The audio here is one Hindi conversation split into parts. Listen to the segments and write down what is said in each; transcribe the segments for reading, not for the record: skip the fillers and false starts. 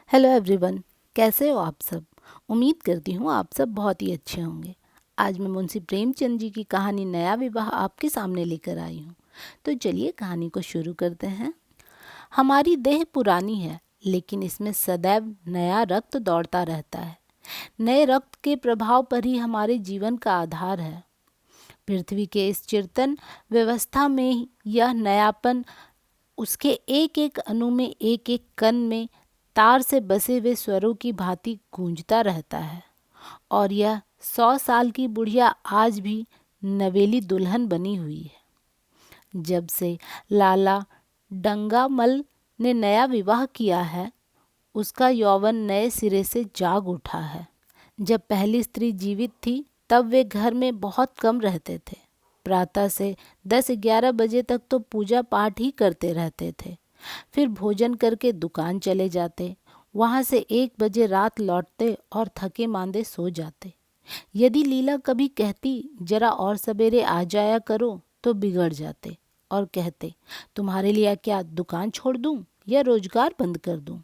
हेलो एवरीवन, कैसे हो आप सब। उम्मीद करती हूँ आप सब बहुत ही अच्छे होंगे। आज मैं मुंशी प्रेमचंद जी की कहानी नया विवाह आपके सामने लेकर आई हूँ। तो चलिए कहानी को शुरू करते हैं। हमारी देह पुरानी है, लेकिन इसमें सदैव नया रक्त दौड़ता रहता है। नए रक्त के प्रभाव पर ही हमारे जीवन का आधार है। पृथ्वी के इस चिरतन व्यवस्था में यह नयापन उसके एक एक अणु में, एक एक कण में तार से बसे हुए स्वरों की भांति गूंजता रहता है। और यह 100 साल की बुढ़िया आज भी नवेली दुल्हन बनी हुई है। जब से लाला डंगामल ने नया विवाह किया है, उसका यौवन नए सिरे से जाग उठा है। जब पहली स्त्री जीवित थी, तब वे घर में बहुत कम रहते थे। प्रातः से 10-11 बजे तक तो पूजा पाठ ही करते रहते थे। फिर भोजन करके दुकान चले जाते, वहाँ से 1 बजे रात लौटते और थके मांदे सो जाते। यदि लीला कभी कहती जरा और सवेरे आ जाया करो, तो बिगड़ जाते और कहते, तुम्हारे लिए क्या दुकान छोड़ दूं या रोजगार बंद कर दूं।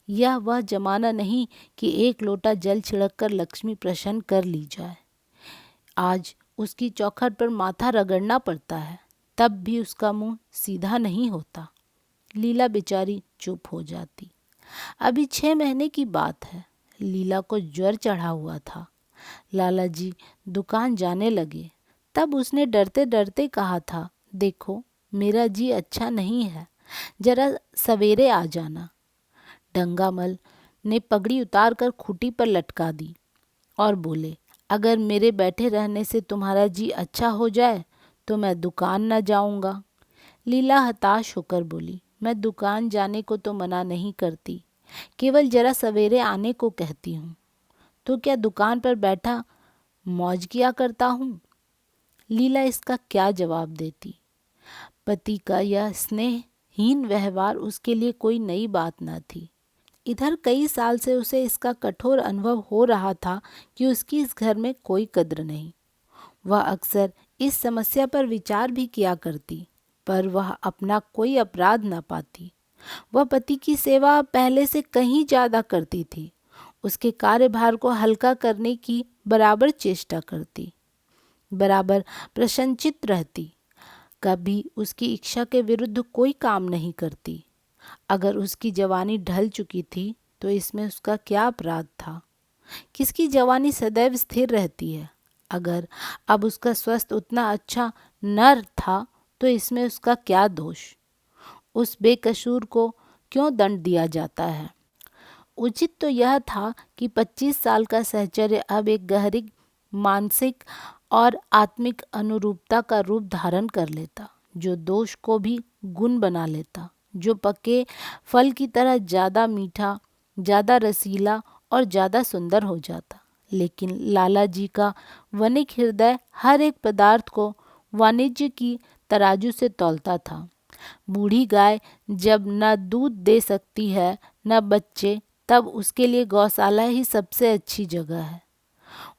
यह वह जमाना नहीं कि एक लोटा जल छिड़क कर लक्ष्मी प्रसन्न कर ली जाए। आज उसकी चौखट पर माथा रगड़ना पड़ता है, तब भी उसका मुंह सीधा नहीं होता। लीला बेचारी चुप हो जाती। अभी 6 महीने की बात है। लीला को ज्वर चढ़ा हुआ था। लाला जी दुकान जाने लगे, तब उसने डरते डरते कहा था, देखो मेरा जी अच्छा नहीं है, जरा सवेरे आ जाना। डंगामल ने पगड़ी उतार कर खूंटी पर लटका दी और बोले, अगर मेरे बैठे रहने से तुम्हारा जी अच्छा हो जाए तो मैं दुकान न जाऊंगा। लीला हताश होकर बोली, मैं दुकान जाने को तो मना नहीं करती, केवल जरा सवेरे आने को कहती हूँ। तो क्या दुकान पर बैठा मौज किया करता हूँ। लीला इसका क्या जवाब देती। पति का यह स्नेहहीन व्यवहार उसके लिए कोई नई बात न थी। इधर कई साल से उसे इसका कठोर अनुभव हो रहा था कि उसकी इस घर में कोई कद्र नहीं। वह अक्सर इस समस्या पर विचार भी किया करती, पर वह अपना कोई अपराध न पाती। वह पति की सेवा पहले से कहीं ज़्यादा करती थी, उसके कार्यभार को हल्का करने की बराबर चेष्टा करती, बराबर प्रसन्नचित्त रहती, कभी उसकी इच्छा के विरुद्ध कोई काम नहीं करती। अगर उसकी जवानी ढल चुकी थी तो इसमें उसका क्या अपराध था। किसकी जवानी सदैव स्थिर रहती है। अगर अब उसका स्वास्थ्य उतना अच्छा न था तो इसमें उसका क्या दोष। उस बेकसूर को क्यों दंड दिया जाता है। उचित तो यह था कि 25 साल का सहचर्य अब एक गहरी मानसिक और आत्मिक अनुरूपता का रूप धारण कर लेता, जो दोष को भी गुण बना लेता, जो पके फल की तरह ज़्यादा मीठा, ज़्यादा रसीला और ज़्यादा सुंदर हो जाता। लेकिन लाला जी का वनिक हृदय हर एक पदार्थ को वाणिज्य की तराजू से तौलता था। बूढ़ी गाय जब न दूध दे सकती है न बच्चे, तब उसके लिए गौशाला ही सबसे अच्छी जगह है।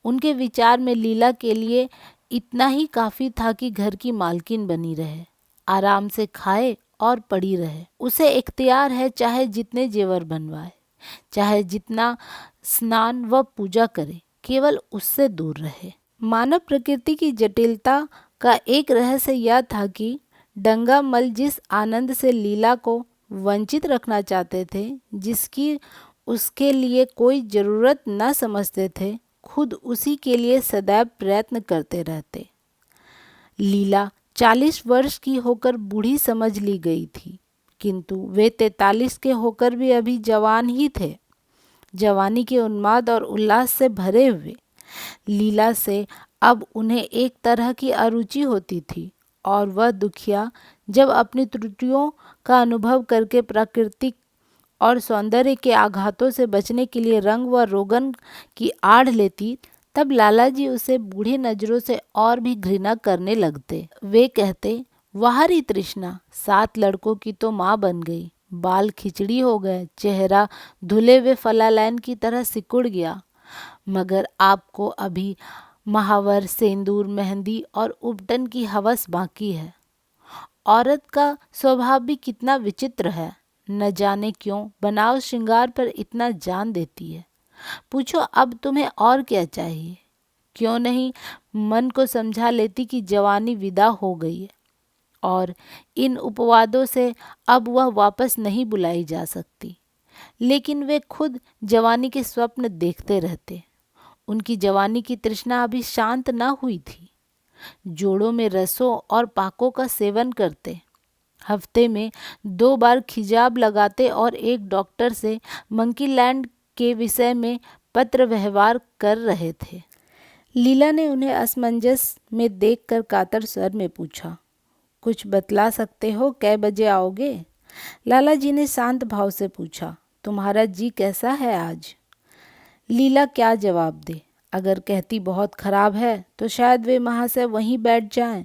उनके विचार में लीला के लिए इतना ही काफ़ी था कि घर की मालकिन बनी रहे, आराम से खाए और पड़ी रहे। उसे इख्तियार है चाहे जितने जेवर बनवाए, चाहे जितना स्नान व पूजा करे, केवल उससे दूर रहे। मानव प्रकृति की जटिलता का एक रहस्य यह था कि डंगामल जिस आनंद से लीला को वंचित रखना चाहते थे, जिसकी उसके लिए कोई ज़रूरत न समझते थे, खुद उसी के लिए सदैव प्रयत्न करते रहते। लीला 40 वर्ष की होकर बूढ़ी समझ ली गई थी, किंतु वे 43 के होकर भी अभी जवान ही थे, जवानी के उन्माद और उल्लास से भरे हुए। लीला से अब उन्हें एक तरह की अरुचि होती थी, और वह दुखिया जब अपनी त्रुटियों का अनुभव करके प्राकृतिक और सौंदर्य के आघातों से बचने के लिए रंग व रोगन की आड़ लेती, तब लाला जी उसे बूढ़ी नज़रों से और भी घृणा करने लगते। वे कहते, वाह री तृष्णा, 7 लड़कों की तो माँ बन गई, बाल खिचड़ी हो गए, चेहरा धुले हुए फलालैन की तरह सिकुड़ गया, मगर आपको अभी महावर, सेंदूर, मेहंदी और उपटन की हवस बाकी है। औरत का स्वभाव भी कितना विचित्र है, न जाने क्यों बनाव श्रृंगार पर इतना जान देती है। पूछो अब तुम्हें और क्या चाहिए? क्यों नहीं मन को समझा लेती कि जवानी विदा हो गई है और इन उपवादों से अब वह वापस नहीं बुलाई जा सकती। लेकिन वे खुद जवानी के स्वप्न देखते रहते। उनकी जवानी की तृष्णा अभी शांत न हुई थी। जोड़ों में रसों और पाकों का सेवन करते, हफ्ते में 2 बार खिजाब लगाते और एक डॉक्टर से मंकीलैंड के विषय में पत्र व्यवहार कर रहे थे। लीला ने उन्हें असमंजस में देखकर कातर स्वर में पूछा, कुछ बतला सकते हो, कै बजे आओगे? लाला जी ने शांत भाव से पूछा, तुम्हारा जी कैसा है आज? लीला क्या जवाब दे। अगर कहती बहुत खराब है तो शायद वे महाशय वहीं बैठ जाएं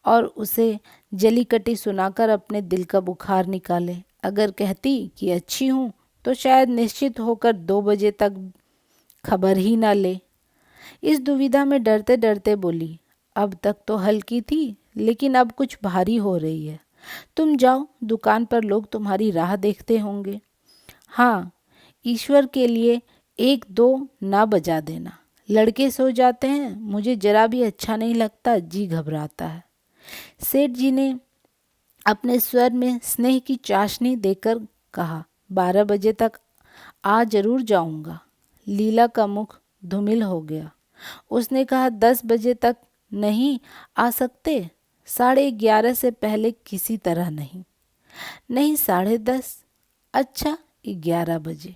और उसे जली कटी सुनाकर अपने दिल का बुखार निकाले। अगर कहती कि अच्छी हूँ तो शायद निश्चित होकर 2 बजे तक खबर ही ना ले। इस दुविधा में डरते डरते बोली, अब तक तो हल्की थी लेकिन अब कुछ भारी हो रही है। तुम जाओ, दुकान पर लोग तुम्हारी राह देखते होंगे। हाँ, ईश्वर के लिए 1-2 ना बजा देना। लड़के सो जाते हैं, मुझे जरा भी अच्छा नहीं लगता, जी घबराता है। सेठ जी ने अपने स्वर में स्नेह की चाशनी देकर कहा, 12 बजे तक आ जरूर जाऊंगा। लीला का मुख धूमिल हो गया। उसने कहा, 10 बजे तक नहीं आ सकते? 11:30 से पहले किसी तरह नहीं। नहीं, 10:30? अच्छा, 11 बजे।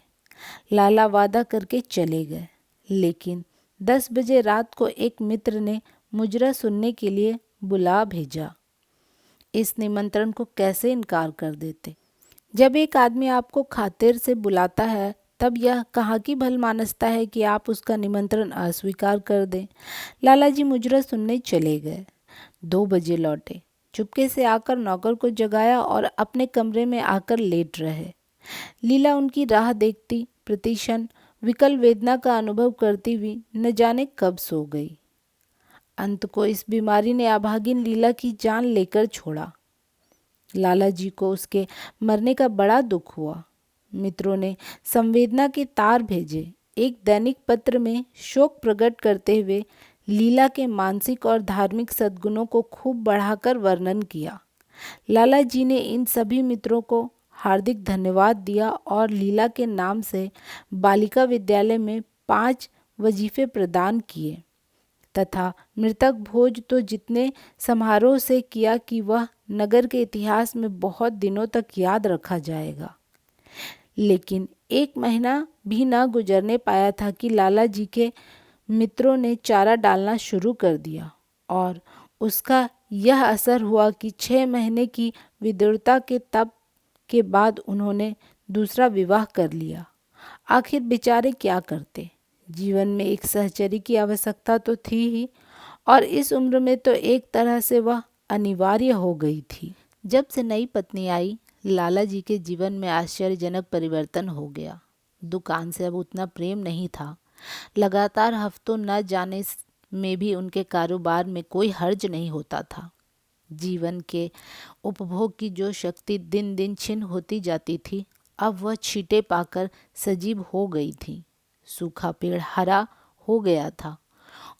लाला वादा करके चले गए। लेकिन 10 बजे रात को एक मित्र ने मुजरा सुनने के लिए बुला भेजा। इस निमंत्रण को कैसे इनकार कर देते? जब एक आदमी आपको खातिर से बुलाता है तब यह कहाँ की भलमानसता है कि आप उसका निमंत्रण अस्वीकार कर दें। लाला जी मुजरा सुनने चले गए। 2 बजे लौटे। चुपके से आकर नौकर को जगाया और अपने कमरे में आकर लेट रहे। लीला उनकी राह देखती, प्रतिक्षण विकल वेदना का अनुभव करती हुई न जाने कब सो गई। अंत को इस बीमारी ने अभागिन लीला की जान लेकर छोड़ा। लाला जी को उसके मरने का बड़ा दुख हुआ। मित्रों ने संवेदना के तार भेजे। एक दैनिक पत्र में शोक प्रकट करते हुए लीला के मानसिक और धार्मिक सद्गुणों को खूब बढ़ाकर वर्णन किया। लाला जी ने इन सभी मित्रों को हार्दिक धन्यवाद दिया और लीला के नाम से बालिका विद्यालय में 5 वजीफे प्रदान किए तथा मृतक भोज तो जितने समारोह से किया कि वह नगर के इतिहास में बहुत दिनों तक याद रखा जाएगा। लेकिन 1 महीना भी न गुजरने पाया था कि लाला जी के मित्रों ने चारा डालना शुरू कर दिया और उसका यह असर हुआ कि 6 महीने की विदुरता के तप के बाद उन्होंने दूसरा विवाह कर लिया। आखिर बेचारे क्या करते? जीवन में एक सहचरी की आवश्यकता तो थी ही और इस उम्र में तो एक तरह से वह अनिवार्य हो गई थी। जब से नई पत्नी आई, लाला जी के जीवन में आश्चर्यजनक परिवर्तन हो गया। दुकान से अब उतना प्रेम नहीं था। लगातार हफ्तों न जाने में भी उनके कारोबार में कोई हर्ज नहीं होता था। जीवन के उपभोग की जो शक्ति दिन दिन छिन्न होती जाती थी, अब वह छींटे पाकर सजीव हो गई थी। सूखा पेड़ हरा हो गया था।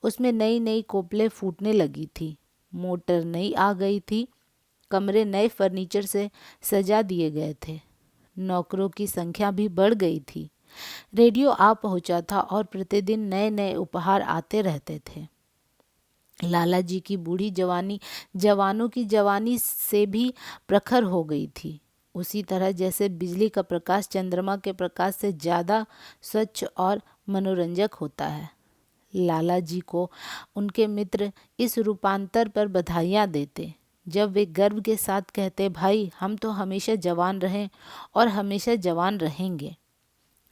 उसमें नई नई कोपलें फूटने लगी थी। मोटर नई आ गई थी। कमरे नए फर्नीचर से सजा दिए गए थे। नौकरों की संख्या भी बढ़ गई थी। रेडियो आ पहुंचा था और प्रतिदिन नए नए उपहार आते रहते थे। लाला जी की बूढ़ी जवानी जवानों की जवानी से भी प्रखर हो गई थी। उसी तरह जैसे बिजली का प्रकाश चंद्रमा के प्रकाश से ज़्यादा स्वच्छ और मनोरंजक होता है। लाला जी को उनके मित्र इस रूपांतर पर बधाइयाँ देते। जब वे गर्व के साथ कहते, भाई हम तो हमेशा जवान रहें और हमेशा जवान रहेंगे।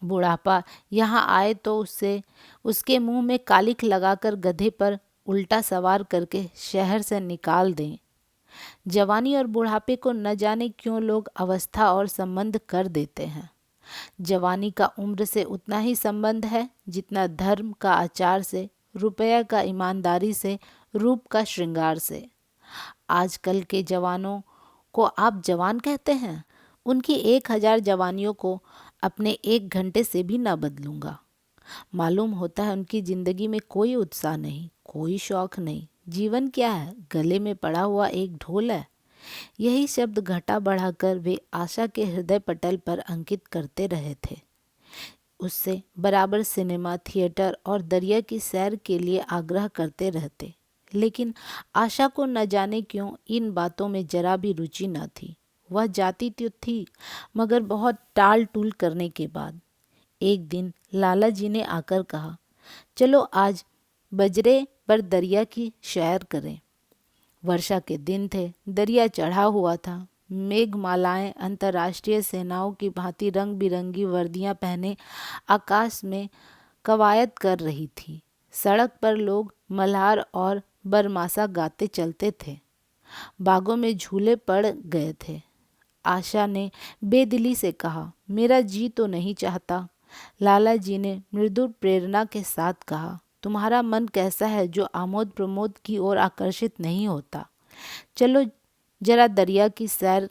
बुढ़ापा यहाँ आए तो उसके मुंह में कालिख लगाकर गधे पर उल्टा सवार करके शहर से निकाल दें। जवानी और बुढ़ापे को न जाने क्यों लोग अवस्था और संबंध कर देते हैं। जवानी का उम्र से उतना ही संबंध है जितना धर्म का आचार से, रुपया का ईमानदारी से, रूप का श्रृंगार से। आजकल के जवानों को आप जवान कहते हैं? उनकी 1000 जवानियों को अपने 1 घंटे से भी ना बदलूंगा। मालूम होता है उनकी जिंदगी में कोई उत्साह नहीं, कोई शौक नहीं। जीवन क्या है? गले में पड़ा हुआ एक ढोल है। यही शब्द घटा बढ़ाकर वे आशा के हृदय पटल पर अंकित करते रहे थे। उससे बराबर सिनेमा, थिएटर और दरिया की सैर के लिए आग्रह करते रहते, लेकिन आशा को न जाने क्यों इन बातों में जरा भी रुचि न थी। वह जाती तो थी, मगर बहुत टाल टूल करने के बाद। एक दिन लाला जी ने आकर कहा, चलो आज बजरे पर दरिया की सैर करें। वर्षा के दिन थे, दरिया चढ़ा हुआ था। मेघमालाएं अंतर्राष्ट्रीय सेनाओं की भांति रंग बिरंगी वर्दियां पहने आकाश में कवायद कर रही थी। सड़क पर लोग मल्हार और बरमासा गाते चलते थे। बागों में झूले पड़ गए थे। आशा ने बेदिली से कहा, मेरा जी तो नहीं चाहता। लाला जी ने मृदु प्रेरणा के साथ कहा, तुम्हारा मन कैसा है जो आमोद प्रमोद की ओर आकर्षित नहीं होता? चलो जरा दरिया की सैर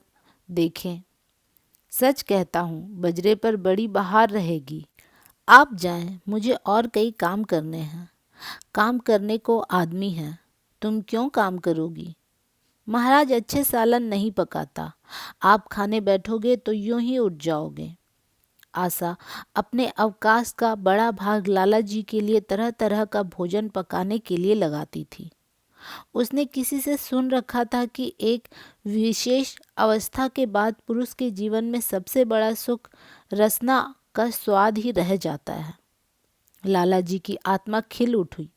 देखें। सच कहता हूँ, बजरे पर बड़ी बहार रहेगी। आप जाएं, मुझे और कई काम करने हैं। काम करने को आदमी है। तुम क्यों काम करोगी? महाराज अच्छे सालन नहीं पकाता। आप खाने बैठोगे तो यूं ही उठ जाओगे। आशा अपने अवकाश का बड़ा भाग लाला जी के लिए तरह तरह का भोजन पकाने के लिए लगाती थी। उसने किसी से सुन रखा था कि एक विशेष अवस्था के बाद पुरुष के जीवन में सबसे बड़ा सुख रसना का स्वाद ही रह जाता है। लाला जी की आत्मा खिल उठी।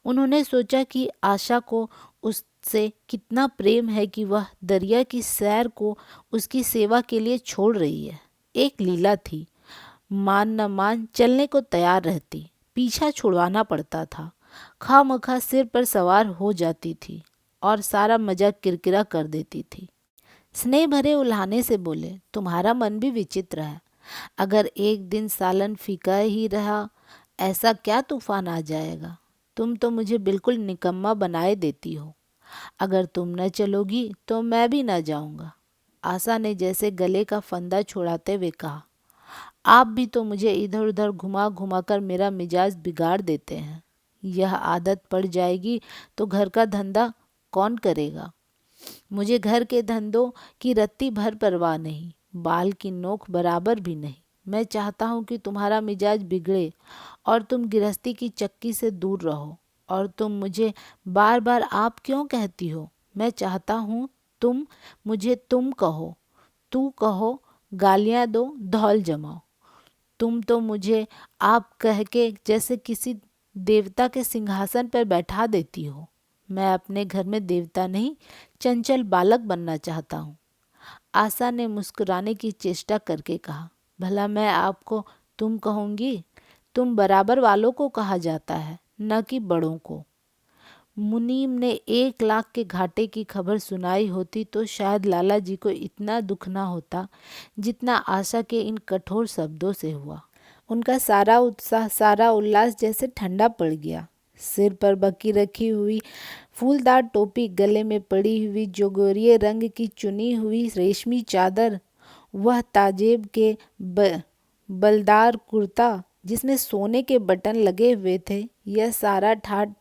उन्होंने सोचा कि आशा को उससे कितना प्रेम है कि वह दरिया की सैर को उसकी सेवा के लिए छोड़ रही है। एक लीला थी, मान न मान चलने को तैयार रहती, पीछा छुड़वाना पड़ता था। खामखा सिर पर सवार हो जाती थी और सारा मजा किरकिरा कर देती थी। स्नेह भरे उल्हाने से बोले, तुम्हारा मन भी विचित्र है। अगर एक दिन सालन फीका ही रहा, ऐसा क्या तूफान आ जाएगा? तुम तो मुझे बिल्कुल निकम्मा बनाए देती हो। अगर तुम न चलोगी तो मैं भी न जाऊंगा। आशा ने जैसे गले का फंदा छुड़ाते हुए कहा, आप भी तो मुझे इधर उधर घुमा घुमा कर मेरा मिजाज बिगाड़ देते हैं। यह आदत पड़ जाएगी तो घर का धंधा कौन करेगा? मुझे घर के धंधों की रत्ती भर परवाह नहीं, बाल की नोक बराबर भी नहीं। मैं चाहता हूँ कि तुम्हारा मिजाज बिगड़े और तुम गृहस्थी की चक्की से दूर रहो। और तुम मुझे बार बार आप क्यों कहती हो? मैं चाहता हूँ तुम मुझे तुम कहो, तू कहो, गालियाँ दो, धौल जमाओ। तुम तो मुझे आप कह के जैसे किसी देवता के सिंहासन पर बैठा देती हो। मैं अपने घर में देवता नहीं, चंचल बालक बनना चाहता हूँ। आशा ने मुस्कुराने की चेष्टा करके कहा, भला मैं आपको तुम कहूँगी? तुम बराबर वालों को कहा जाता है, न कि बड़ों को। मुनीम ने 1 लाख के घाटे की खबर सुनाई होती तो शायद लाला जी को इतना दुख ना होता जितना आशा के इन कठोर शब्दों से हुआ। उनका सारा उत्साह, सारा उल्लास जैसे ठंडा पड़ गया। सिर पर बकी रखी हुई फूलदार टोपी, गले में पड़ी हुई जोगोरिये रंग की चुनी हुई रेशमी चादर, वह ताजेब के बलदार कुर्ता जिसमें सोने के बटन लगे हुए थे, यह सारा ठाट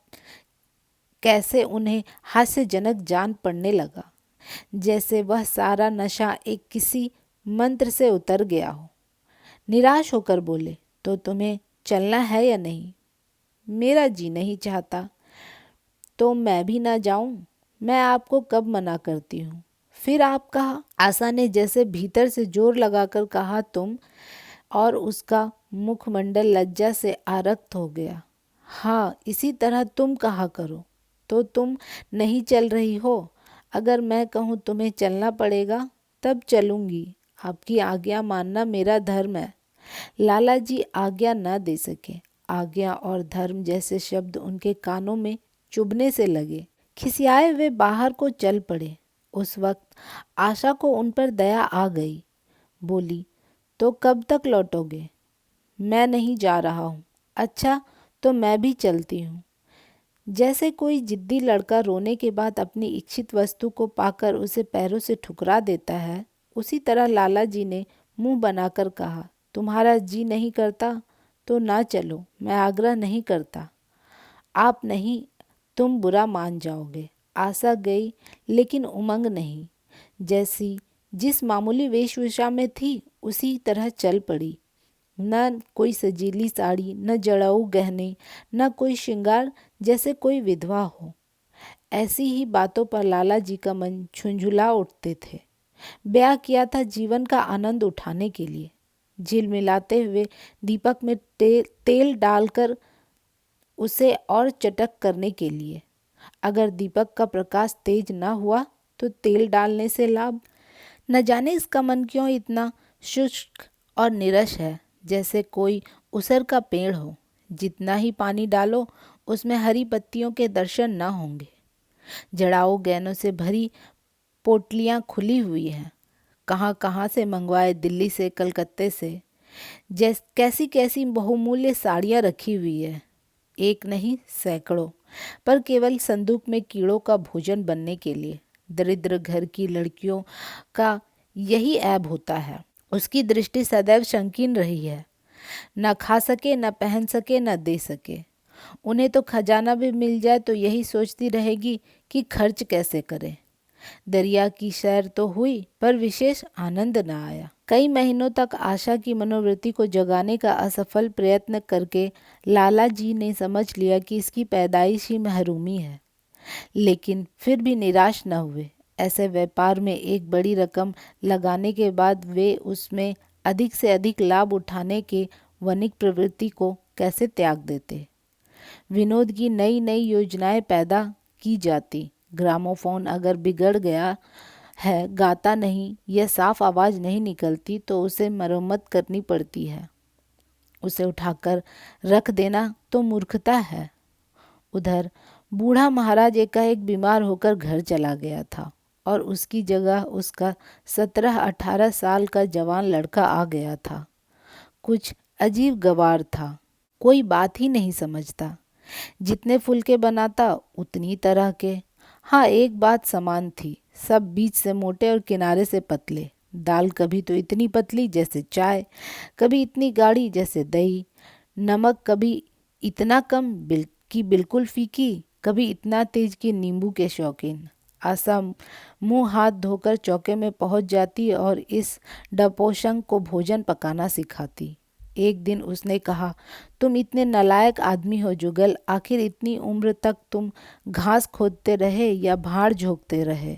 कैसे उन्हें हास्यजनक जान पड़ने लगा, जैसे वह सारा नशा एक किसी मंत्र से उतर गया हो। निराश होकर बोले, तो तुम्हें चलना है या नहीं? मेरा जी नहीं चाहता। तो मैं भी ना जाऊं? मैं आपको कब मना करती हूँ? फिर आप कहा। आशा ने जैसे भीतर से जोर लगाकर कहा तुम, और उसका मुखमंडल लज्जा से आरक्त हो गया। हाँ, इसी तरह तुम कहा करो। तो तुम नहीं चल रही हो? अगर मैं कहूँ तुम्हें चलना पड़ेगा तब चलूँगी। आपकी आज्ञा मानना मेरा धर्म है। लाला जी आज्ञा न दे सके। आज्ञा और धर्म जैसे शब्द उनके कानों में चुभने से लगे। खिसियाए वे बाहर को चल पड़े। उस वक्त आशा को उन पर दया आ गई। बोली, तो कब तक लौटोगे? मैं नहीं जा रहा हूँ। अच्छा, तो मैं भी चलती हूँ। जैसे कोई जिद्दी लड़का रोने के बाद अपनी इच्छित वस्तु को पाकर उसे पैरों से ठुकरा देता है, उसी तरह लाला जी ने मुंह बनाकर कहा, तुम्हारा जी नहीं करता तो ना चलो, मैं आग्रह नहीं करता। आप नहीं, तुम बुरा मान जाओगे। आशा गई लेकिन उमंग नहीं। जैसी जिस मामूली वेशभूषा में थी उसी तरह चल पड़ी। न कोई सजीली साड़ी, न जड़ाऊ गहने, न कोई श्रृंगार, जैसे कोई विधवा हो। ऐसी ही बातों पर लाला जी का मन झुंझुला उठते थे। ब्याह किया था जीवन का आनंद उठाने के लिए, झिलमिलाते हुए दीपक में तेल डालकर उसे और चटक करने के लिए। अगर दीपक का प्रकाश तेज न हुआ तो तेल डालने से लाभ। न जाने इसका मन क्यों इतना शुष्क और निरस है, जैसे कोई उसर का पेड़ हो। जितना ही पानी डालो उसमें हरी पत्तियों के दर्शन न होंगे। जड़ाऊ गहनों से भरी पोटलियाँ खुली हुई हैं, कहाँ कहाँ से मंगवाए, दिल्ली से, कलकत्ते से। कैसी कैसी बहुमूल्य साड़ियाँ रखी हुई है, एक नहीं सैकड़ों, पर केवल संदूक में कीड़ों का भोजन बनने के लिए। दरिद्र घर की लड़कियों का यही ऐब होता है, उसकी दृष्टि सदैव शंकीन रही है। न खा सके, न पहन सके, न दे सके। उन्हें तो खजाना भी मिल जाए तो यही सोचती रहेगी कि खर्च कैसे करे। दरिया की सैर तो हुई पर विशेष आनंद न आया। कई महीनों तक आशा की मनोवृत्ति को जगाने का असफल प्रयत्न करके लाला जी ने समझ लिया कि इसकी पैदाइश ही महरूमी है, लेकिन फिर भी निराश न हुए। ऐसे व्यापार में एक बड़ी रकम लगाने के बाद वे उसमें अधिक से अधिक लाभ उठाने के वनिक प्रवृत्ति को कैसे त्याग देते। विनोद की नई नई योजनाएं पैदा की जाती। ग्रामोफोन अगर बिगड़ गया है, गाता नहीं या साफ आवाज़ नहीं निकलती तो उसे मरम्मत करनी पड़ती है। उसे उठाकर रख देना तो मूर्खता है। उधर बूढ़ा महाराज एकाएक बीमार होकर घर चला गया था और उसकी जगह उसका 17-18 साल का जवान लड़का आ गया था। कुछ अजीब गवार था, कोई बात ही नहीं समझता। जितने फुलके बनाता उतनी तरह के। हाँ, एक बात समान थी, सब बीच से मोटे और किनारे से पतले। दाल कभी तो इतनी पतली जैसे चाय, कभी इतनी गाढ़ी जैसे दही। नमक कभी इतना कम कि बिल्कुल फीकी, कभी इतना तेज कि नींबू के शौकीन। आशा मुंह हाथ धोकर चौके में पहुंच जाती और इस डपोषण को भोजन पकाना सिखाती। एक दिन उसने कहा, तुम इतने नालायक आदमी हो जुगल, आखिर इतनी उम्र तक तुम घास खोदते रहे या भाड़ झोंकते रहे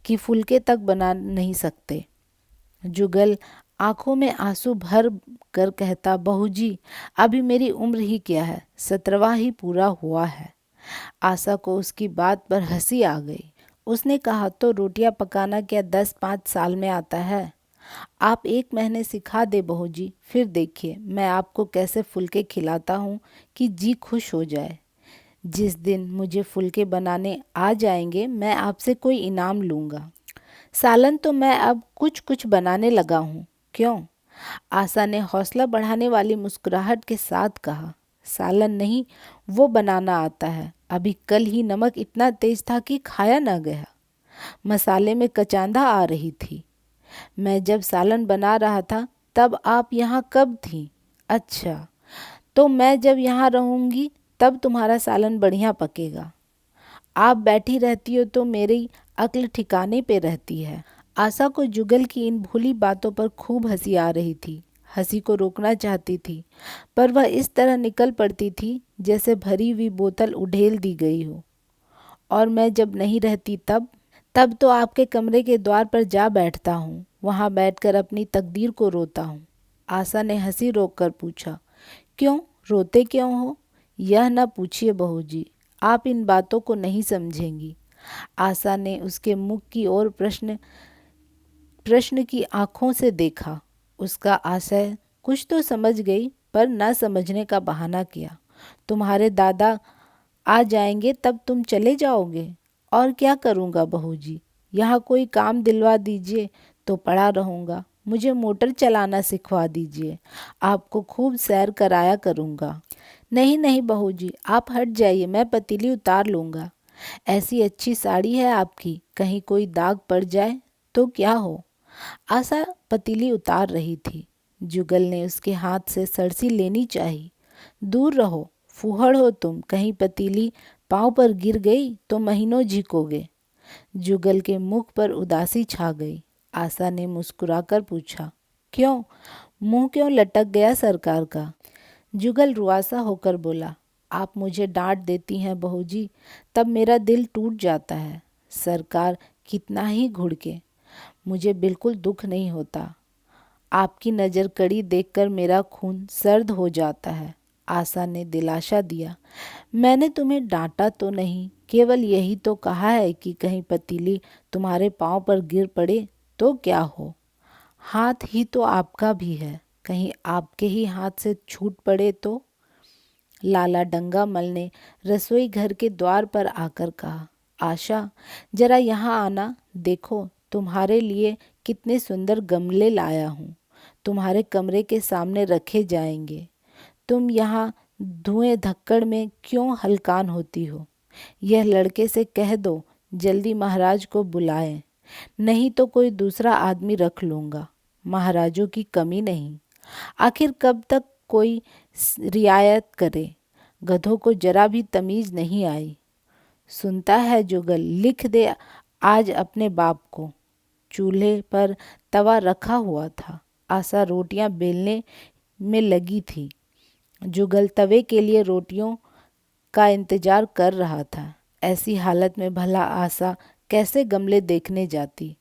कि फुलके तक बना नहीं सकते। जुगल आंखों में आंसू भर कर कहता, बहू जी अभी मेरी उम्र ही क्या है, 17वां ही पूरा हुआ है। आशा को उसकी बात पर हंसी आ गई। उसने कहा, तो रोटियां पकाना क्या 10-5 साल में आता है? आप 1 महीने सिखा दे बहू जी, फिर देखिए मैं आपको कैसे फुलके खिलाता हूँ कि जी खुश हो जाए। जिस दिन मुझे फुलके बनाने आ जाएंगे मैं आपसे कोई इनाम लूँगा। सालन तो मैं अब कुछ कुछ बनाने लगा हूँ। क्यों? आशा ने हौसला बढ़ाने वाली मुस्कुराहट के साथ कहा, सालन नहीं, वो बनाना आता है। अभी कल ही नमक इतना तेज था कि खाया न गया। मसाले में कचांधा आ रही थी। मैं जब सालन बना रहा था तब आप यहाँ कब थी? अच्छा, तो मैं जब यहाँ रहूँगी तब तुम्हारा सालन बढ़िया पकेगा। आप बैठी रहती हो तो मेरी अक्ल ठिकाने पे रहती है। आशा को जुगल की इन भोली बातों पर खूब हंसी आ रही थी। हंसी को रोकना चाहती थी पर वह इस तरह निकल पड़ती थी जैसे भरी हुई बोतल उधेल दी गई हो। और मैं जब नहीं रहती तब तो आपके कमरे के द्वार पर जा बैठता हूँ, वहाँ बैठकर अपनी तकदीर को रोता हूँ। आशा ने हंसी रोककर पूछा, क्यों रोते क्यों हो? यह न पूछिए बहू जी, आप इन बातों को नहीं समझेंगी। आशा ने उसके मुख की ओर प्रश्न की आंखों से देखा। उसका आशय कुछ तो समझ गई पर न समझने का बहाना किया। तुम्हारे दादा आ जाएंगे तब तुम चले जाओगे? और क्या करूँगा बहू जी, यहाँ कोई काम दिलवा दीजिए तो पड़ा रहूँगा। मुझे मोटर चलाना सिखवा दीजिए, आपको खूब सैर कराया करूँगा। नहीं नहीं बहू जी, आप हट जाइए, मैं पतीली उतार लूँगा। ऐसी अच्छी साड़ी है आपकी, कहीं कोई दाग पड़ जाए तो क्या हो? आशा पतीली उतार रही थी। जुगल ने उसके हाथ से सरसी लेनी चाही। दूर रहो, फूहड़ हो तुम, कहीं पतीली पाँव पर गिर गई तो महीनों झिकोगे। जुगल के मुख पर उदासी छा गई। आशा ने मुस्कुराकर पूछा, क्यों, मुंह क्यों लटक गया सरकार का? जुगल रुआसा होकर बोला, आप मुझे डांट देती हैं बहू जी, तब मेरा दिल टूट जाता है। सरकार कितना ही घुड़के, मुझे बिल्कुल दुख नहीं होता। आपकी नज़र कड़ी देखकर मेरा खून सर्द हो जाता है। आशा ने दिलासा दिया, मैंने तुम्हें डांटा तो नहीं, केवल यही तो कहा है कि कहीं पतीली तुम्हारे पाँव पर गिर पड़े तो क्या हो। हाथ ही तो आपका भी है, कहीं आपके ही हाथ से छूट पड़े तो। लाला डंगामल ने रसोई घर के द्वार पर आकर कहा, आशा जरा यहाँ आना, देखो तुम्हारे लिए कितने सुंदर गमले लाया हूँ, तुम्हारे कमरे के सामने रखे जाएंगे। तुम यहाँ धुएं धक्कड़ में क्यों हलकान होती हो? यह लड़के से कह दो जल्दी महाराज को बुलाएं, नहीं तो कोई दूसरा आदमी रख लूँगा। महाराजों की कमी नहीं, आखिर कब तक कोई रियायत करे। गधों को जरा भी तमीज़ नहीं आई। सुनता है जुगल, लिख दे आज अपने बाप को। चूल्हे पर तवा रखा हुआ था। आशा रोटियां बेलने में लगी थी। जुगल तवे के लिए रोटियों का इंतजार कर रहा था। ऐसी हालत में भला आशा कैसे गमले देखने जाती?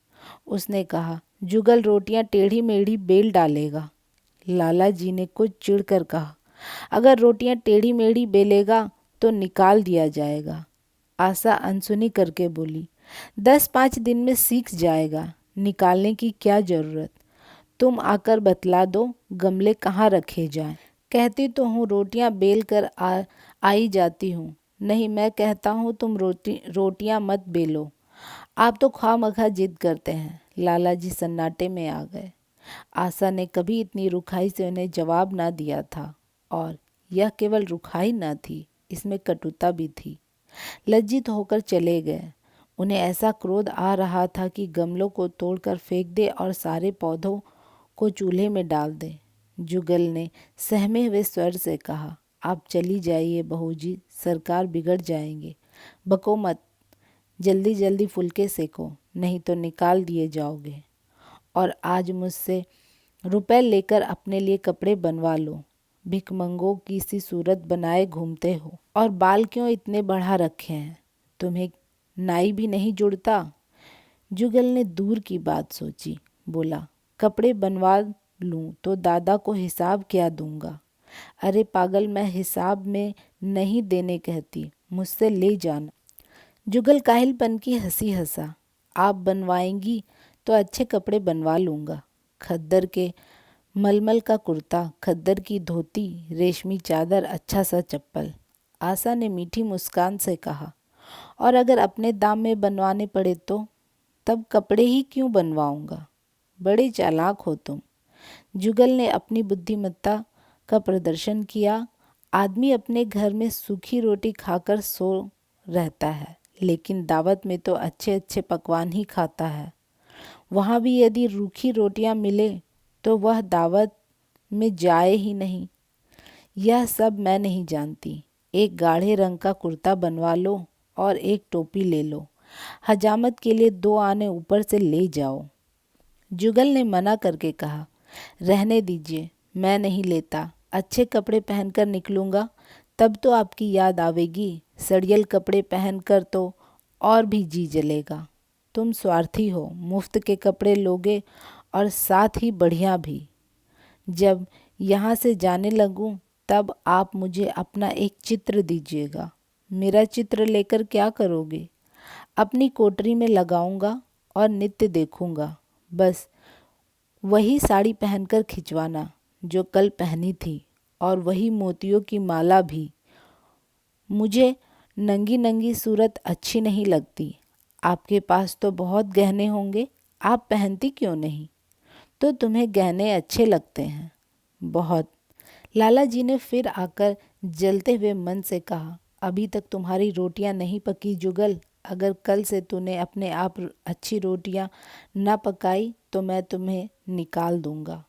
उसने कहा, जुगल रोटियां टेढ़ी मेढ़ी बेल डालेगा। लाला जी ने कुछ चिढ़कर कहा, अगर रोटियां टेढ़ी मेढ़ी बेलेगा तो निकाल दिया जाएगा। आशा अनसुनी करके बोली, 10-5 दिन में सीख जाएगा, निकालने की क्या जरूरत। तुम आकर बतला दो गमले कहाँ रखे जाएं। कहती तो हूँ रोटियां बेल कर आई जाती हूँ, नहीं मैं कहता हूँ तुम रोटियां मत बेलो। आप तो ख्वामखा जिद करते हैं। लाला जी सन्नाटे में आ गए। आशा ने कभी इतनी रुखाई से उन्हें जवाब ना दिया था, और यह केवल रुखाई न थी, इसमें कटुता भी थी। लज्जित होकर चले गए। उन्हें ऐसा क्रोध आ रहा था कि गमलों को तोड़कर फेंक दे और सारे पौधों को चूल्हे में डाल दे। जुगल ने सहमे हुए स्वर से कहा, आप चली जाइए बहू जी, सरकार बिगड़ जाएंगे। बको मत, जल्दी जल्दी फुलके सेको, नहीं तो निकाल दिए जाओगे। और आज मुझसे रुपए लेकर अपने लिए कपड़े बनवा लो। भिखमंगों की सी सूरत बनाए घूमते हो, और बाल क्यों इतने बढ़ा रखे हैं? तुम्हें नाई भी नहीं जुड़ता? जुगल ने दूर की बात सोची, बोला, कपड़े बनवा लूं तो दादा को हिसाब क्या दूंगा? अरे पागल, मैं हिसाब में नहीं देने कहती, मुझसे ले जाना। जुगल काहिलपन की हंसी हंसा, आप बनवाएंगी तो अच्छे कपड़े बनवा लूँगा। खद्दर के मलमल का कुर्ता, खद्दर की धोती, रेशमी चादर, अच्छा सा चप्पल। आशा ने मीठी मुस्कान से कहा, और अगर अपने दाम में बनवाने पड़े तो? तब कपड़े ही क्यों बनवाऊंगा। बड़े चालाक हो तुम। जुगल ने अपनी बुद्धिमत्ता का प्रदर्शन किया। आदमी अपने घर में सूखी रोटी खाकर सो रहता है, लेकिन दावत में तो अच्छे अच्छे पकवान ही खाता है। वहाँ भी यदि रूखी रोटियाँ मिले तो वह दावत में जाए ही नहीं। यह सब मैं नहीं जानती। एक गाढ़े रंग का कुर्ता बनवा लो और एक टोपी ले लो। हजामत के लिए 2 आने ऊपर से ले जाओ। जुगल ने मना करके कहा, रहने दीजिए, मैं नहीं लेता। अच्छे कपड़े पहनकर निकलूँगा तब तो आपकी याद आवेगी, सड़ियल कपड़े पहनकर तो और भी जी जलेगा। तुम स्वार्थी हो, मुफ्त के कपड़े लोगे और साथ ही बढ़िया भी। जब यहाँ से जाने लगूँ तब आप मुझे अपना एक चित्र दीजिएगा। मेरा चित्र लेकर क्या करोगे? अपनी कोठरी में लगाऊंगा और नित्य देखूंगा। बस वही साड़ी पहनकर खिंचवाना जो कल पहनी थी, और वही मोतियों की माला भी। मुझे नंगी नंगी सूरत अच्छी नहीं लगती। आपके पास तो बहुत गहने होंगे, आप पहनती क्यों नहीं? तो तुम्हें गहने अच्छे लगते हैं। बहुत। लाला जी ने फिर आकर जलते हुए मन से कहा, अभी तक तुम्हारी रोटियां नहीं पकी जुगल, अगर कल से तूने अपने आप अच्छी रोटियां न पकाई तो मैं तुम्हें निकाल दूंगा।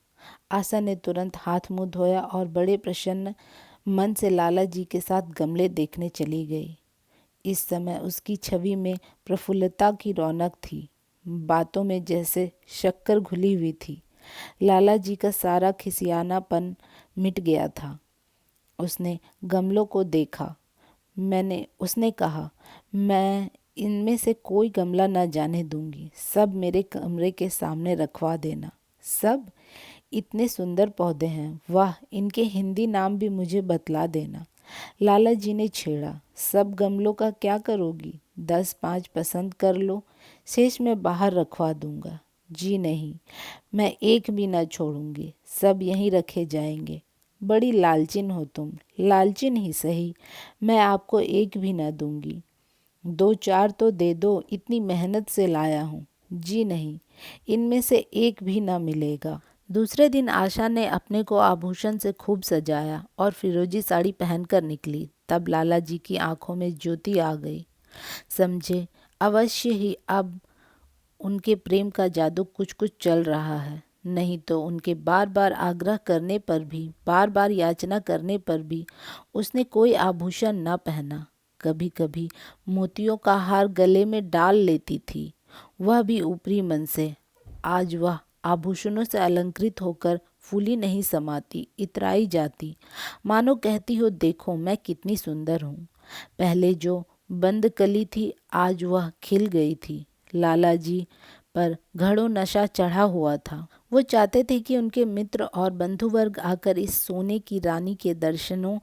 आशा ने तुरंत हाथ मुंह धोया और बड़े प्रसन्न मन से लाला जी के साथ गमले देखने चली गई। इस समय उसकी छवि में प्रफुल्लता की रौनक थी, बातों में जैसे शक्कर घुली हुई थी। लाला जी का सारा खिसियानापन मिट गया था। उसने गमलों को देखा। उसने कहा, मैं इनमें से कोई गमला न जाने दूंगी, सब मेरे कमरे के सामने रखवा देना। सब? इतने सुंदर पौधे हैं, वाह! इनके हिंदी नाम भी मुझे बतला देना। लाला जी ने छेड़ा, सब गमलों का क्या करोगी? 10-5 पसंद कर लो, शेष मैं बाहर रखवा दूंगा। जी नहीं, मैं एक भी न छोड़ूंगी, सब यहीं रखे जाएंगे। बड़ी लालचिन हो तुम। लालचिन ही सही, मैं आपको एक भी न दूंगी। 2-4 तो दे दो, इतनी मेहनत से लाया हूँ। जी नहीं, इनमें से एक भी न मिलेगा। दूसरे दिन आशा ने अपने को आभूषण से खूब सजाया और फिरोजी साड़ी पहनकर निकली। तब लाला जी की आंखों में ज्योति आ गई। समझे, अवश्य ही अब उनके प्रेम का जादू कुछ कुछ चल रहा है, नहीं तो उनके बार बार आग्रह करने पर भी, बार बार याचना करने पर भी उसने कोई आभूषण न पहना। कभी कभी मोतियों का हार गले में डाल लेती थी, वह भी ऊपरी मन से। आज वह आभूषणों से अलंकृत होकर फूली नहीं समाती, इतराई जाती, मानो कहती हो, देखो मैं कितनी सुंदर हूँ। पहले जो बंद कली थी, आज वह खिल गई थी। लाला जी पर घड़ों नशा चढ़ा हुआ था। वो चाहते थे कि उनके मित्र और बंधु वर्ग आकर इस सोने की रानी के दर्शनों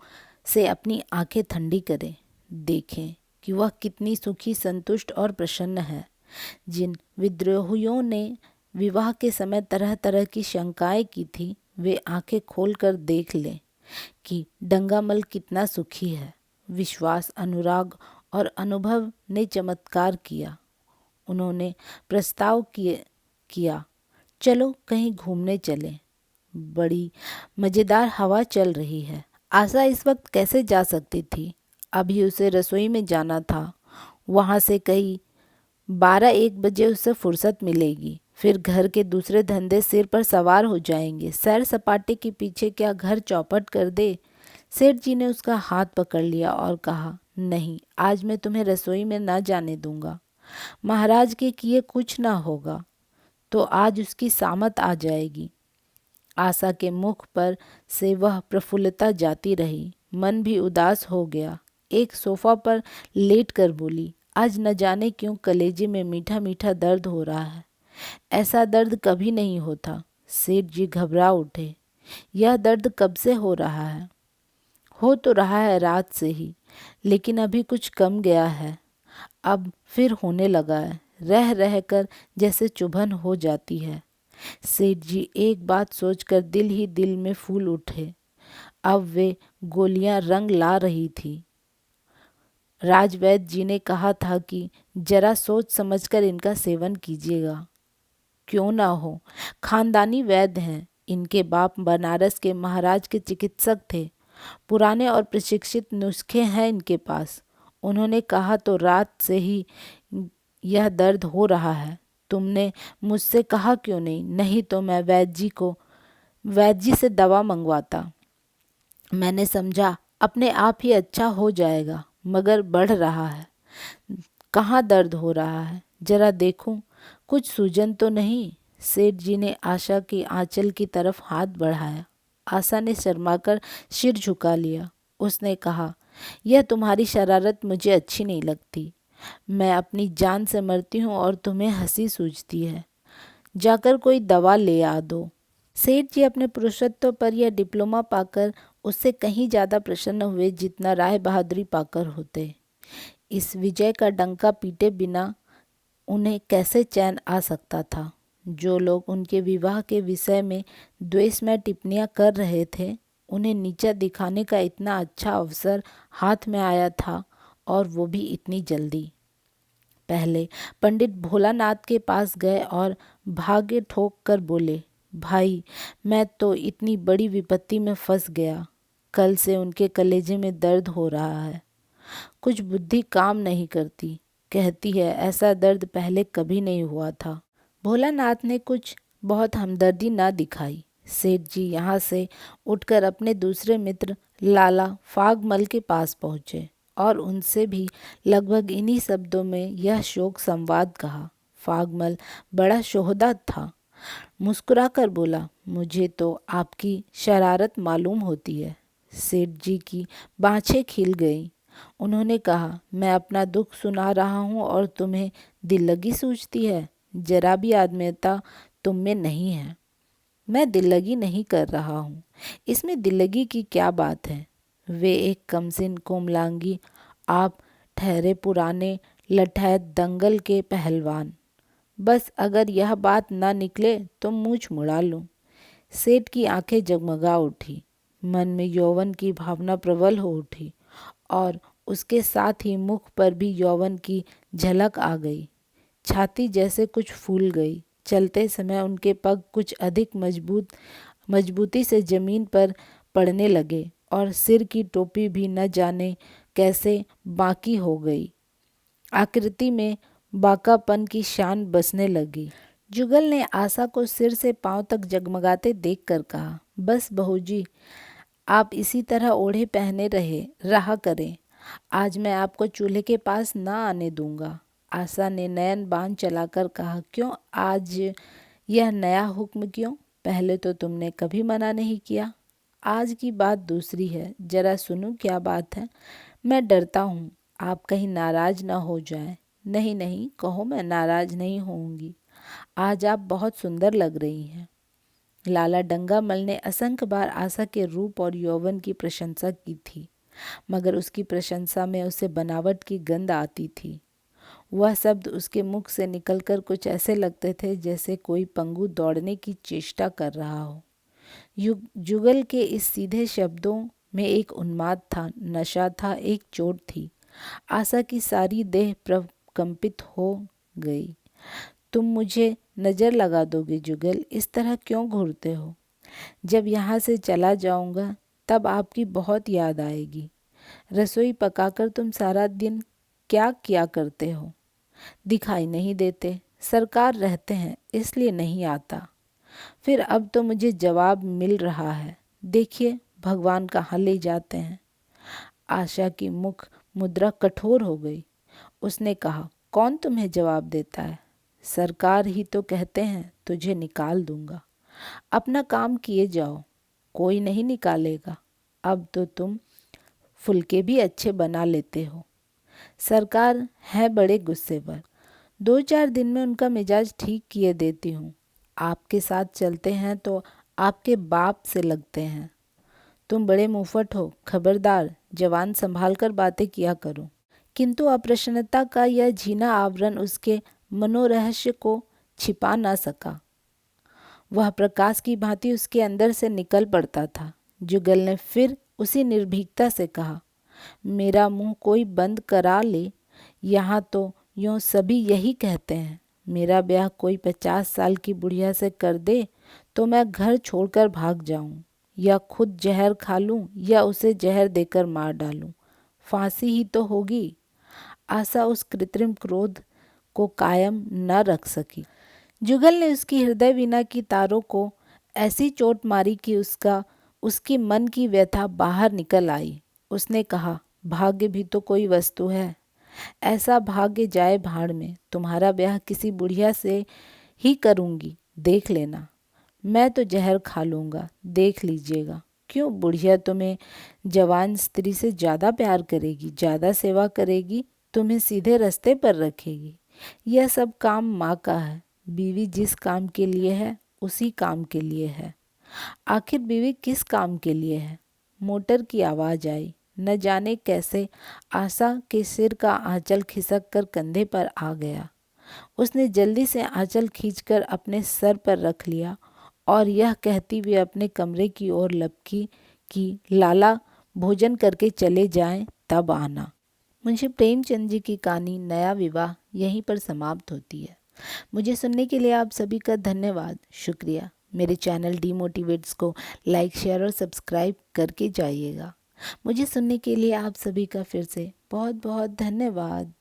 से अपनी आंखें ठंडी करें, देखें कि वह कितनी सुखी, संतुष्ट और प्रसन्न है। जिन विद्रोहियों ने विवाह के समय तरह तरह की शंकाएं की थी, वे आंखें खोलकर देख लें कि डंगामल कितना सुखी है। विश्वास, अनुराग और अनुभव ने चमत्कार किया। उन्होंने प्रस्ताव किया, चलो कहीं घूमने चलें, बड़ी मज़ेदार हवा चल रही है। आशा इस वक्त कैसे जा सकती थी? अभी उसे रसोई में जाना था। वहाँ से कहीं 12-1 बजे उसे फुर्सत मिलेगी, फिर घर के दूसरे धंधे सिर पर सवार हो जाएंगे। सैर सपाटे के पीछे क्या घर चौपट कर दे? सेठ जी ने उसका हाथ पकड़ लिया और कहा, नहीं, आज मैं तुम्हें रसोई में न जाने दूंगा। महाराज के किए कुछ ना होगा तो आज उसकी सामत आ जाएगी। आशा के मुख पर से वह प्रफुल्लता जाती रही, मन भी उदास हो गया। एक सोफा पर लेट कर बोली, आज न जाने क्यों कलेजे में मीठा मीठा दर्द हो रहा है। ऐसा दर्द कभी नहीं होता। सेठ जी घबरा उठे। यह दर्द कब से हो रहा है? हो तो रहा है रात से ही, लेकिन अभी कुछ कम गया है, अब फिर होने लगा है। रह रह कर जैसे चुभन हो जाती है। सेठ जी एक बात सोचकर दिल ही दिल में फूल उठे। अब वे गोलियां रंग ला रही थी। राजवैद्य जी ने कहा था कि जरा सोच समझकर इनका सेवन कीजिएगा। क्यों ना हो, खानदानी वैद्य हैं। इनके बाप बनारस के महाराज के चिकित्सक थे। पुराने और प्रशिक्षित नुस्खे हैं इनके पास। उन्होंने कहा तो रात से ही यह दर्द हो रहा है। तुमने मुझसे कहा क्यों नहीं? नहीं तो मैं वैद्य जी से दवा मंगवाता। मैंने समझा अपने आप ही अच्छा हो जाएगा, मगर बढ़ रहा है। कहाँ दर्द हो रहा है? जरा देखूं, कुछ सूजन तो नहीं? सेठ जी ने आशा की आंचल की तरफ हाथ बढ़ाया। आशा ने शर्माकर सिर झुका लिया। उसने कहा, यह तुम्हारी शरारत मुझे अच्छी नहीं लगती। मैं अपनी जान से मरती हूँ और तुम्हें हंसी सूझती है। जाकर कोई दवा ले आ दो। सेठ जी अपने पुरुषत्व पर यह डिप्लोमा पाकर उससे कहीं ज़्यादा प्रसन्न हुए जितना राय बहादुरी पाकर होते। इस विजय का डंका पीटे बिना उन्हें कैसे चैन आ सकता था? जो लोग उनके विवाह के विषय में द्वेषमय टिप्पणियां कर रहे थे, उन्हें नीचा दिखाने का इतना अच्छा अवसर हाथ में आया था, और वो भी इतनी जल्दी। पहले पंडित भोलानाथ के पास गए और भाग्य ठोक कर बोले, भाई मैं तो इतनी बड़ी विपत्ति में फंस गया। कल से उनके कलेजे में दर्द हो रहा है। कुछ बुद्धि काम नहीं करती। कहती है ऐसा दर्द पहले कभी नहीं हुआ था। भोलानाथ ने कुछ बहुत हमदर्दी ना दिखाई। सेठ जी यहाँ से उठकर अपने दूसरे मित्र लाला फागमल के पास पहुँचे और उनसे भी लगभग इन्हीं शब्दों में यह शोक संवाद कहा। फागमल बड़ा शोहदा था, मुस्कुराकर बोला, मुझे तो आपकी शरारत मालूम होती है। सेठ जी की बाँछें खिल गईं। उन्होंने कहा, मैं अपना दुख सुना रहा हूँ और तुम्हें दिल लगी सूझती है। जरा भी आदमियता तुम में नहीं है। मैं दिल लगी नहीं कर रहा हूँ, इसमें दिल लगी की क्या बात है। वे एक कमसिन कोमलांगी, आप ठहरे पुराने लठैत दंगल के पहलवान। बस अगर यह बात ना निकले तो मूछ मुड़ा लूँ। सेठ की आंखें जगमगा उठी, मन में यौवन की भावना प्रबल हो उठी और उसके साथ ही मुख पर भी यौवन की झलक आ गई। छाती जैसे कुछ फूल गई। चलते समय उनके पग कुछ अधिक मजबूती से जमीन पर पड़ने लगे और सिर की टोपी भी न जाने कैसे बांकी हो गई। आकृति में बाकापन की शान बसने लगी। जुगल ने आशा को सिर से पांव तक जगमगाते देखकर कहा, बस बहूजी, आप इसी तरह ओढ़े पहने रहा करें। आज मैं आपको चूल्हे के पास ना आने दूंगा। आशा ने नयन बाण चलाकर कहा, क्यों आज यह नया हुक्म क्यों? पहले तो तुमने कभी मना नहीं किया। आज की बात दूसरी है, जरा सुनो क्या बात है। मैं डरता हूँ आप कहीं नाराज ना हो जाए। नहीं नहीं, कहो, मैं नाराज नहीं होऊंगी। आज आप बहुत सुंदर लग रही हैं। लाला डंगामल ने असंख्य बार आशा के रूप और यौवन की प्रशंसा की थी, मगर उसकी प्रशंसा में उसे बनावट की गंध आती थी। वह शब्द उसके मुख से निकलकर कुछ ऐसे लगते थे जैसे कोई पंगु दौड़ने की चेष्टा कर रहा हो। जुगल के इस सीधे शब्दों में एक उन्माद था, नशा था, एक चोट थी। आशा की सारी देह प्रकंपित हो गई। तुम मुझे नज़र लगा दोगे जुगल, इस तरह क्यों घूरते हो? जब यहाँ से चला जाऊँगा तब आपकी बहुत याद आएगी। रसोई पकाकर तुम सारा दिन क्या किया करते हो? दिखाई नहीं देते, सरकार रहते हैं इसलिए नहीं आता। फिर अब तो मुझे जवाब मिल रहा है, देखिए भगवान कहाँ ले जाते हैं। आशा की मुख मुद्रा कठोर हो गई। उसने कहा, कौन तुम्हें जवाब देता है? सरकार ही तो कहते हैं तुझे निकाल दूंगा। अपना काम किए जाओ, कोई नहीं निकालेगा। अब तो तुम फुलके भी अच्छे बना लेते हो। सरकार है बड़े गुस्से पर, 2-4 दिन में उनका मिजाज ठीक किए देती हूँ। आपके साथ चलते हैं तो आपके बाप से लगते हैं। तुम बड़े मुंहफट हो, खबरदार, जवान संभाल कर बातें किया करो। किंतु अप्रसन्नता का यह झीना आवरण उसके मनोरहस्य को छिपा ना सका। वह प्रकाश की भांति उसके अंदर से निकल पड़ता था। जुगल ने फिर उसी निर्भीकता से कहा, मेरा मुंह कोई बंद करा ले, यहाँ तो यूँ सभी यही कहते हैं। मेरा ब्याह कोई 50 साल की बुढ़िया से कर दे तो मैं घर छोड़कर भाग जाऊं, या खुद जहर खा लूं या उसे जहर देकर मार डालूं। फांसी ही तो होगी। आशा उस कृत्रिम क्रोध को कायम न रख सकी। जुगल ने उसकी हृदय वीणा की तारों को ऐसी चोट मारी कि उसकी मन की व्यथा बाहर निकल आई। उसने कहा, भाग्य भी तो कोई वस्तु है। ऐसा भाग्य जाए भाड़ में। तुम्हारा ब्याह किसी बुढ़िया से ही करूँगी, देख लेना। मैं तो जहर खा लूँगा, देख लीजिएगा। क्यों, बुढ़िया तुम्हें जवान स्त्री से ज़्यादा प्यार करेगी, ज़्यादा सेवा करेगी, तुम्हें सीधे रास्ते पर रखेगी। यह सब काम माँ का है। बीवी जिस काम के लिए है उसी काम के लिए है। आखिर बीवी किस काम के लिए है? मोटर की आवाज़ आई। न जाने कैसे आशा के सिर का आंचल खिसक कर कंधे पर आ गया। उसने जल्दी से आंचल खींचकर अपने सर पर रख लिया और यह कहती हुए अपने कमरे की ओर लपकी कि लाला भोजन करके चले जाएं तब आना। मुंशी प्रेमचंद जी की कहानी नया विवाह यहीं पर समाप्त होती है। मुझे सुनने के लिए आप सभी का धन्यवाद, शुक्रिया। मेरे चैनल डीमोटिवेट्स को लाइक, शेयर और सब्सक्राइब करके जाइएगा। मुझे सुनने के लिए आप सभी का फिर से बहुत बहुत धन्यवाद।